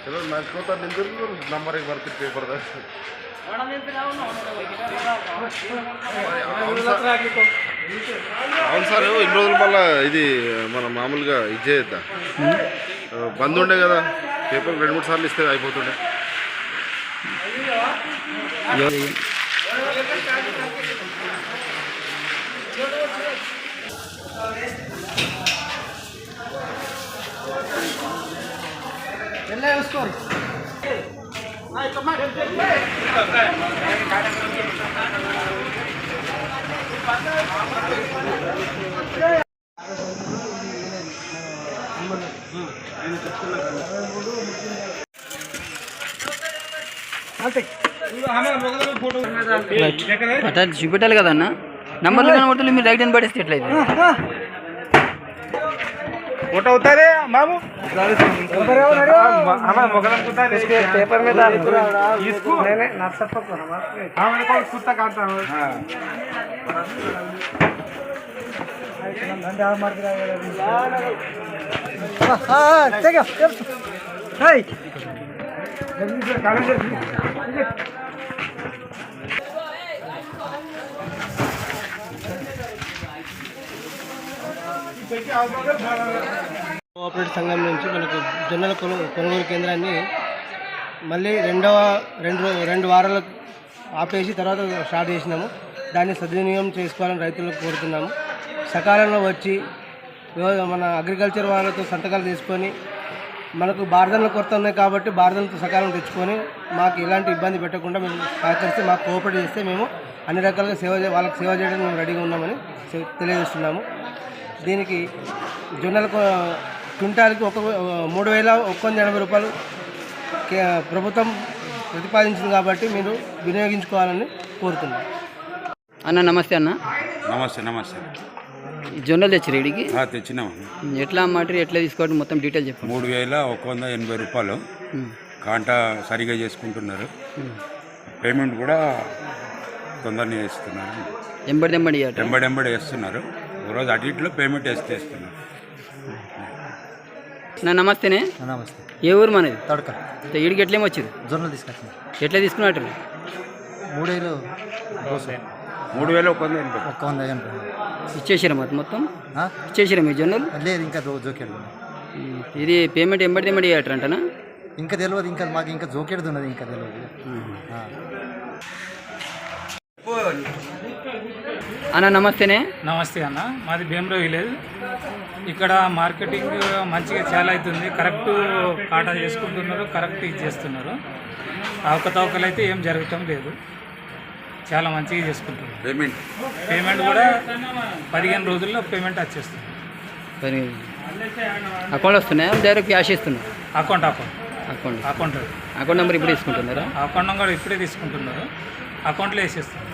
चलो नाचको तो निंदर नंबर एक बार पेपर दा అవును సార్ ఇన్ని రోజులు మళ్ళీ ఇది మన మామూలుగా ఇది చేయొద్దా బంద్ ఉండే కదా పేపర్ 2-3 సార్లు ఇస్తే అయిపోతుండే అట్లా చూపెట్టాలి కదా అన్న నంబర్లు కనబడుతుంది మీరు రైట్ అని పడేస్తే ఎట్లయితే फोटो उतारे बाबू पेपर में डाल इसको हमारे को कुत्ता काटता है కోఆపరేటివ్ సంఘం నుంచి మనకు జొన్నల కొనుగోలు కేంద్రాన్ని మళ్ళీ రెండు వారాలు ఆపేసి తర్వాత స్టార్ట్ చేసినాము. దాన్ని సద్వినియోగం చేసుకోవాలని రైతులకు కోరుతున్నాము. సకాలంలో వచ్చి మన అగ్రికల్చర్ వాళ్ళతో సంతకాలు తీసుకొని మనకు బార్దన్ల కొరత ఉన్నాయి కాబట్టి బార్దన్లతో సకాలం తెచ్చుకొని మాకు ఎలాంటి ఇబ్బంది పెట్టకుండా మేము సహకరిస్తే మాకు కోఆపరేట్ చేస్తే మేము అన్ని రకాలుగా వాళ్ళకి సేవ చేయడానికి మేము రెడీగా ఉన్నామని తెలియజేస్తున్నాము. దీనికి జొన్నల క్వింటాల్కి 3,180 రూపాయలు ప్రభుత్వం ప్రతిపాదించింది కాబట్టి మీరు వినియోగించుకోవాలని కోరుతున్నాం. అన్న నమస్తే అన్న. నమస్తే నమస్తే. జొన్నలు తెచ్చి రెడీకి తెచ్చినాము. ఎట్లా మెటీరియల్ ఎట్లా తీసుకోవడం మొత్తం డీటెయిల్ చెప్పండి. 3,180 రూపాయలు కాంటా సరిగా చేసుకుంటున్నారు. పేమెంట్ కూడా తొందరనే చేస్తున్నారు. ఎంబడి వేస్తున్నారు. రోజు అటు ఇట్లో పేమెంట్ వేస్తున్నారు. నమస్తేనే. నమస్తే. ఏ ఊరు మనది? తడక. ఈడికి ఎట్లేమో వచ్చింది? జొన్నలు తీసుకొచ్చింది. ఎట్లా తీసుకున్నట్టు? 3,180 ఇచ్చేసారా మొత్తం ఇచ్చేసారా మీ జొన్నలు? లేదు, ఇంకా జోకేడు. ఇది పేమెంట్ ఎంబడి అంటనా? ఇంకా తెలియదు. ఇంకా మాకు ఇంకా జోకేడు ఉన్నది, ఇంకా తెలియదు. అన్న నమస్తేనే. నమస్తే అన్న. మాది భీమరావు విలేజ్. ఇక్కడ మార్కెటింగ్ మంచిగా చాలా అవుతుంది. కరెక్ట్ కాటా చేసుకుంటున్నారు, కరెక్ట్ ఇచ్చేస్తున్నారు. అవకతవకలు అయితే ఏం జరగటం లేదు. చాలా మంచిగా చేసుకుంటున్నారు. పేమెంట్ కూడా 15 రోజుల్లో పేమెంట్ వచ్చేస్తుంది. అకౌంట్ వస్తున్నాయా డైరెక్ట్ క్యాష్ ఇస్తున్నారు? అకౌంట్ నెంబర్ ఇప్పుడు తీసుకుంటున్నారా? అకౌంట్ నెంబర్ ఇప్పుడే తీసుకుంటున్నారు. అకౌంట్లో వేసేస్తారు.